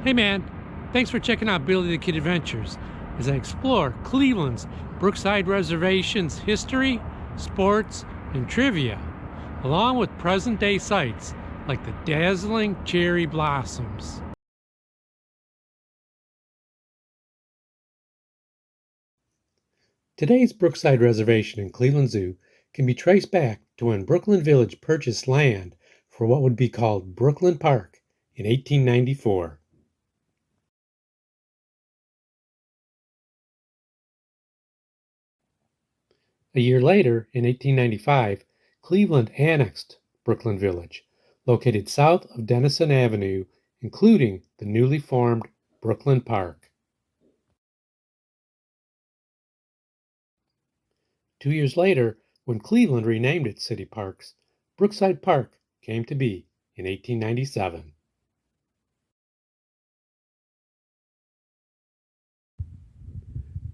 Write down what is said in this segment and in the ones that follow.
Hey man, thanks for checking out Billy the Kid Adventures as I explore Cleveland's Brookside Reservation's history, sports, and trivia, along with present-day sights like the dazzling cherry blossoms. Today's Brookside Reservation in Cleveland Zoo can be traced back to when Brooklyn Village purchased land for what would be called Brooklyn Park in 1894. A year later, in 1895, Cleveland annexed Brooklyn Village, located south of Denison Avenue, including the newly formed Brooklyn Park. 2 years later, when Cleveland renamed its city parks, Brookside Park came to be in 1897.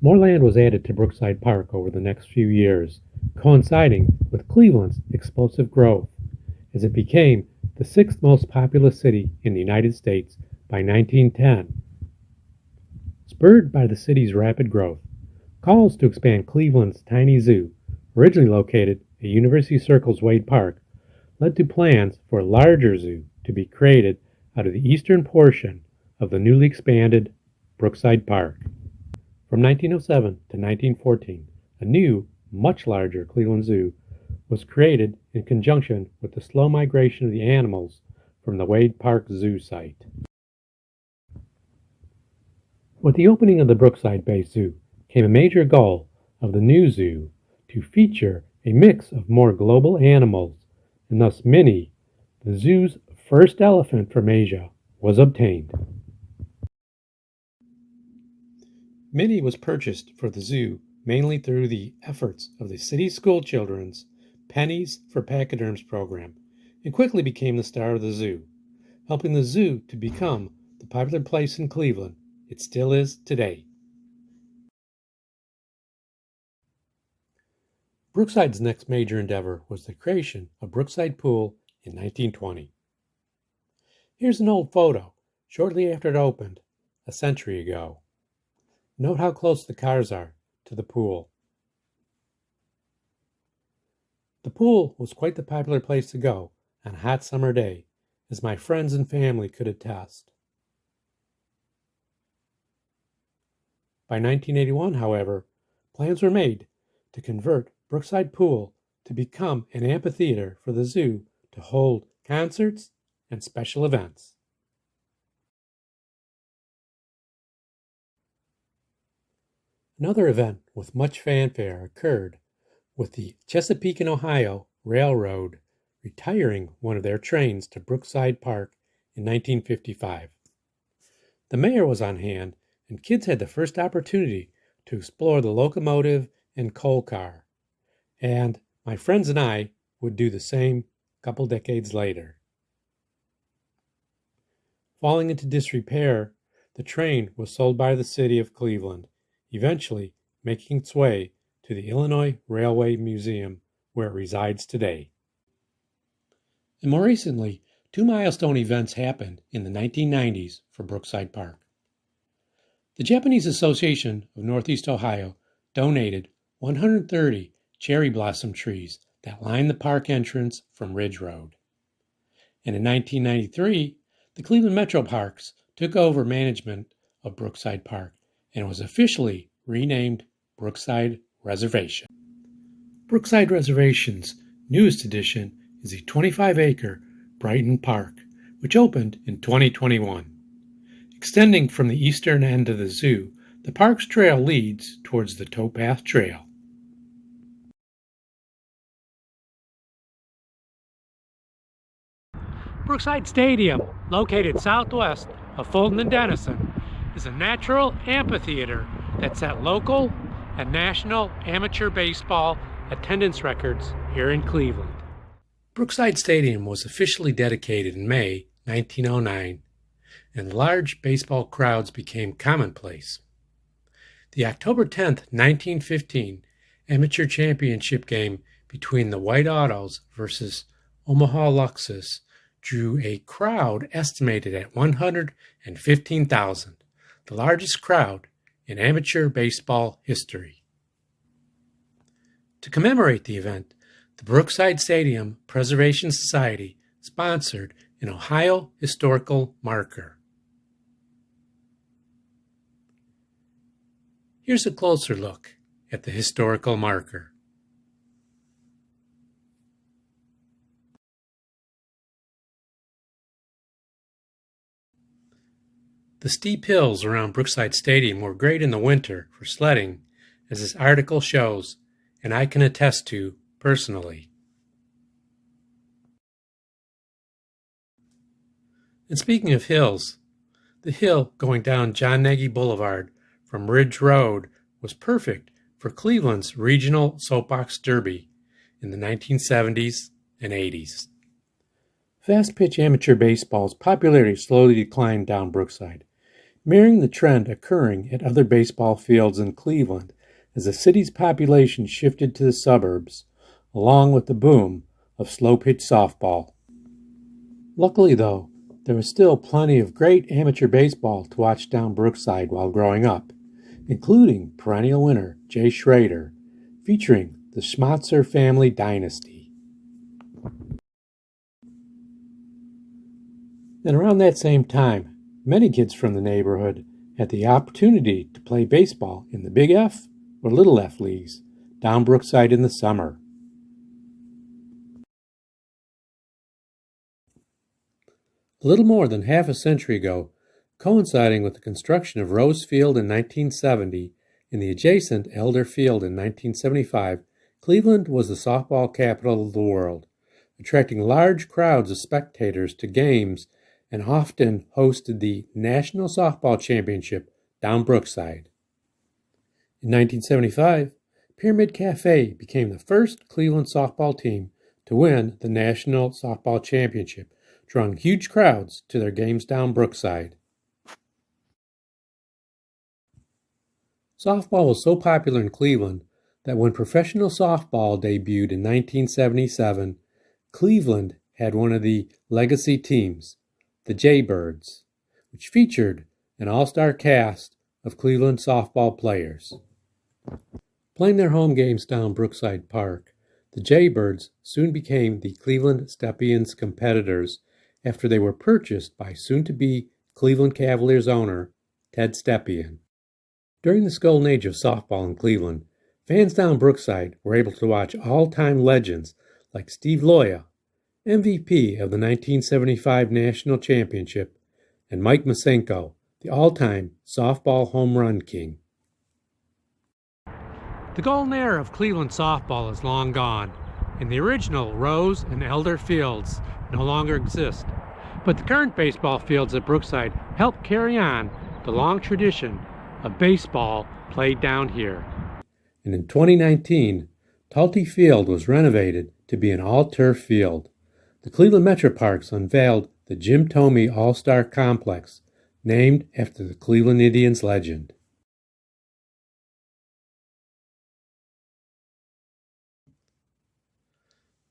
More land was added to Brookside Park over the next few years, coinciding with Cleveland's explosive growth, as it became the sixth most populous city in the United States by 1910. Spurred by the city's rapid growth, calls to expand Cleveland's tiny zoo, originally located at University Circle's Wade Park, led to plans for a larger zoo to be created out of the eastern portion of the newly expanded Brookside Park. From 1907 to 1914, a new, much larger Cleveland Zoo was created in conjunction with the slow migration of the animals from the Wade Park Zoo site. With the opening of the Brookside-based zoo came a major goal of the new zoo to feature a mix of more global animals, and thus Minnie, the zoo's first elephant from Asia, was obtained. Minnie was purchased for the zoo mainly through the efforts of the city's school children's Pennies for Pachyderms program, and quickly became the star of the zoo, helping the zoo to become the popular place in Cleveland it still is today. Brookside's next major endeavor was the creation of Brookside Pool in 1920. Here's an old photo, shortly after it opened, a century ago. Note how close the cars are to the pool. The pool was quite the popular place to go on a hot summer day, as my friends and family could attest. By 1981, however, plans were made to convert Brookside Pool to become an amphitheater for the zoo to hold concerts and special events. Another event with much fanfare occurred with the Chesapeake and Ohio Railroad retiring one of their trains to Brookside Park in 1955. The mayor was on hand, and kids had the first opportunity to explore the locomotive and coal car, and my friends and I would do the same a couple decades later. Falling into disrepair, the train was sold by the city of Cleveland, eventually making its way to the Illinois Railway Museum, where it resides today. And more recently, two milestone events happened in the 1990s for Brookside Park. The Japanese Association of Northeast Ohio donated 130 cherry blossom trees that line the park entrance from Ridge Road. And in 1993, the Cleveland Metro Parks took over management of Brookside Park and was officially renamed Brookside Reservation. Brookside Reservation's newest addition is a 25-acre Brighton Park, which opened in 2021. Extending from the eastern end of the zoo, the park's trail leads towards the Towpath Trail. Brookside Stadium, located southwest of Fulton and Denison, is a natural amphitheater that set local and national amateur baseball attendance records here in Cleveland. Brookside Stadium was officially dedicated in May 1909, and large baseball crowds became commonplace. The October 10, 1915 amateur championship game between the White Autos versus Omaha Luxus drew a crowd estimated at 115,000, the largest crowd in amateur baseball history. To commemorate the event, the Brookside Stadium Preservation Society sponsored an Ohio historical marker. Here's a closer look at the historical marker. The steep hills around Brookside Stadium were great in the winter for sledding, as this article shows, and I can attest to personally. And speaking of hills, the hill going down John Nagy Boulevard from Ridge Road was perfect for Cleveland's regional soapbox derby in the 1970s and 80s. Fast-pitch amateur baseball's popularity slowly declined down Brookside, mirroring the trend occurring at other baseball fields in Cleveland as the city's population shifted to the suburbs, along with the boom of slow-pitch softball. Luckily, though, there was still plenty of great amateur baseball to watch down Brookside while growing up, including perennial winner Jay Schrader, featuring the Schmatzer family dynasty. And around that same time, many kids from the neighborhood had the opportunity to play baseball in the Big F or Little F leagues down Brookside in the summer. A little more than half a century ago, coinciding with the construction of Rose Field in 1970 and the adjacent Elder Field in 1975, Cleveland was the softball capital of the world, attracting large crowds of spectators to games and often hosted the National Softball Championship down Brookside. In 1975, Pyramid Cafe became the first Cleveland softball team to win the National Softball Championship, drawing huge crowds to their games down Brookside. Softball was so popular in Cleveland that when professional softball debuted in 1977, Cleveland had one of the legacy teams, the Jaybirds, which featured an all-star cast of Cleveland softball players. Playing their home games down Brookside Park, the Jaybirds soon became the Cleveland Steppians competitors after they were purchased by soon-to-be Cleveland Cavaliers owner Ted Stepien. During this golden age of softball in Cleveland, fans down Brookside were able to watch all-time legends like Steve Loya, MVP of the 1975 National Championship, and Mike Masenko, the all-time softball home run king. The golden era of Cleveland softball is long gone, and the original Rose and Elder fields no longer exist. But the current baseball fields at Brookside help carry on the long tradition of baseball played down here. And in 2019, Talty Field was renovated to be an all-turf field. The Cleveland Metroparks unveiled the Jim Thome All-Star Complex, named after the Cleveland Indians legend.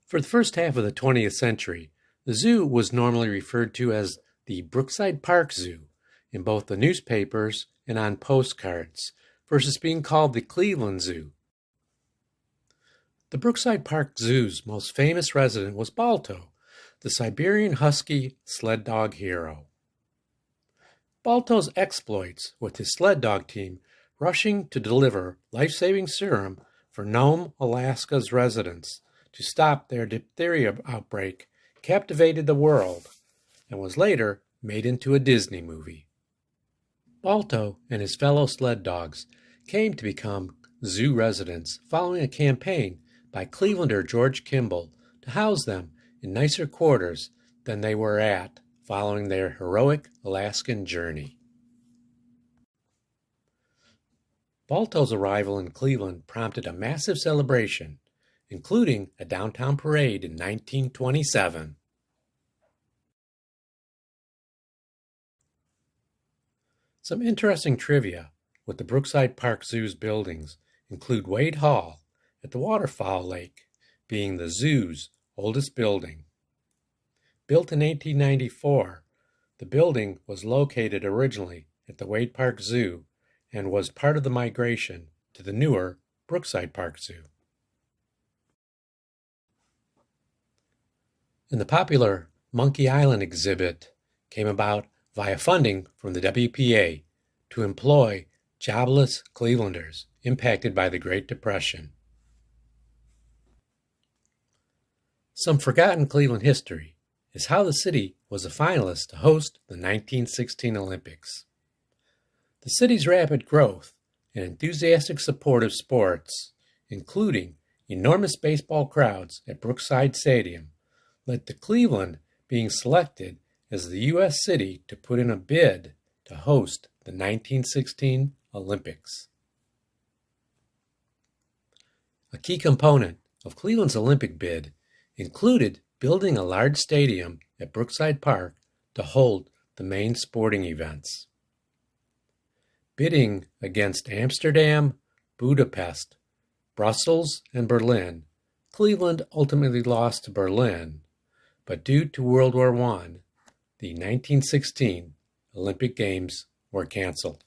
For the first half of the 20th century, the zoo was normally referred to as the Brookside Park Zoo in both the newspapers and on postcards, versus being called the Cleveland Zoo. The Brookside Park Zoo's most famous resident was Balto, the Siberian Husky sled dog hero. Balto's exploits with his sled dog team rushing to deliver life-saving serum for Nome, Alaska's residents to stop their diphtheria outbreak captivated the world and was later made into a Disney movie. Balto and his fellow sled dogs came to become zoo residents following a campaign by Clevelander George Kimball to house them in nicer quarters than they were at following their heroic Alaskan journey. Balto's arrival in Cleveland prompted a massive celebration, including a downtown parade in 1927. Some interesting trivia with the Brookside Park Zoo's buildings include Wade Hall at the Waterfowl Lake being the zoo's oldest building. Built in 1894, the building was located originally at the Wade Park Zoo and was part of the migration to the newer Brookside Park Zoo. And the popular Monkey Island exhibit came about via funding from the WPA to employ jobless Clevelanders impacted by the Great Depression. Some forgotten Cleveland history is how the city was a finalist to host the 1916 Olympics. The city's rapid growth and enthusiastic support of sports, including enormous baseball crowds at Brookside Stadium, led to Cleveland being selected as the U.S. city to put in a bid to host the 1916 Olympics. A key component of Cleveland's Olympic bid included building a large stadium at Brookside Park to hold the main sporting events. Bidding against Amsterdam, Budapest, Brussels, and Berlin, Cleveland ultimately lost to Berlin, but due to World War I, the 1916 Olympic Games were canceled.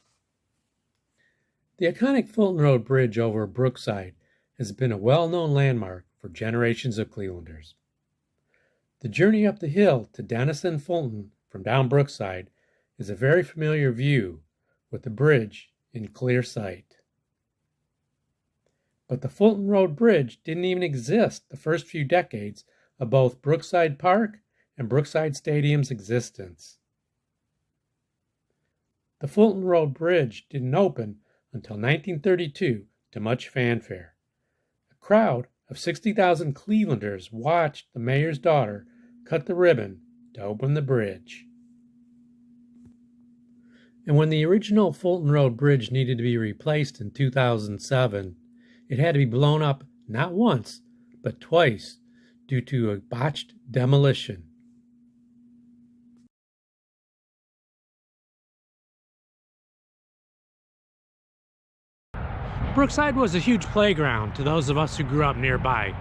The iconic Fulton Road Bridge over Brookside has been a well-known landmark for generations of Clevelanders. The journey up the hill to Denison Fulton from down Brookside is a very familiar view with the bridge in clear sight. But the Fulton Road Bridge didn't even exist the first few decades of both Brookside Park and Brookside Stadium's existence. The Fulton Road Bridge didn't open until 1932 to much fanfare. A crowd of 60,000 Clevelanders watched the mayor's daughter cut the ribbon to open the bridge. And when the original Fulton Road Bridge needed to be replaced in 2007, it had to be blown up not once, but twice due to a botched demolition. Brookside was a huge playground to those of us who grew up nearby.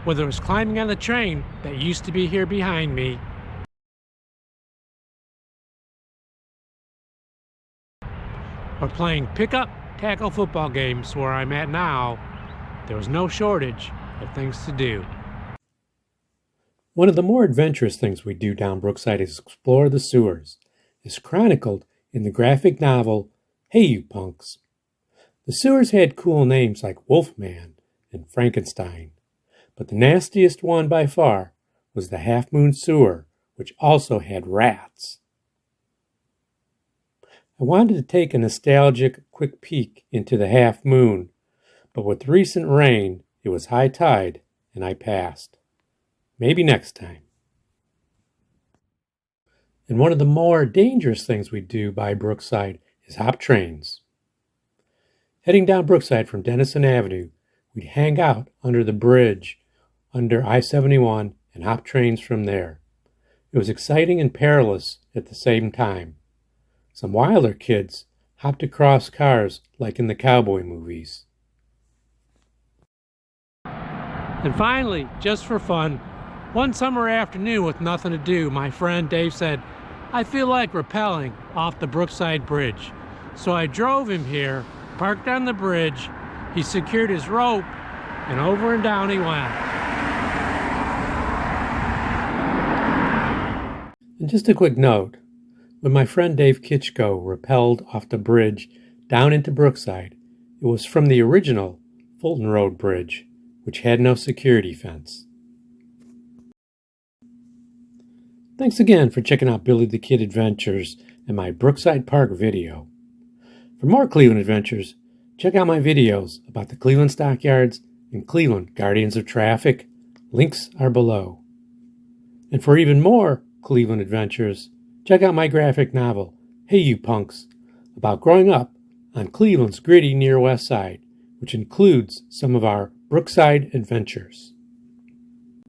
Whether it was climbing on the train that used to be here behind me, or playing pickup tackle football games where I'm at now, there was no shortage of things to do. One of the more adventurous things we do down Brookside is explore the sewers, as chronicled in the graphic novel, Hey You Punks. The sewers had cool names like Wolfman and Frankenstein, but the nastiest one by far was the Half Moon Sewer, which also had rats. I wanted to take a nostalgic quick peek into the Half Moon, but with recent rain, it was high tide, and I passed. Maybe next time. And one of the more dangerous things we do by Brookside is hop trains. Heading down Brookside from Denison Avenue, we'd hang out under the bridge under I-71 and hop trains from there. It was exciting and perilous at the same time. Some wilder kids hopped across cars like in the cowboy movies. And finally, just for fun, one summer afternoon with nothing to do, my friend Dave said, I feel like rappelling off the Brookside Bridge. So I drove him here, parked on the bridge, he secured his rope, and over and down he went. And just a quick note, when my friend Dave Kitchko rappelled off the bridge down into Brookside, it was from the original Fulton Road Bridge, which had no security fence. Thanks again for checking out Billy the Kid Adventures and my Brookside Park video. For more Cleveland adventures, check out my videos about the Cleveland Stockyards and Cleveland Guardians of Traffic. Links are below. And for even more Cleveland adventures, check out my graphic novel, Hey You Punks, about growing up on Cleveland's gritty near west side, which includes some of our Brookside adventures.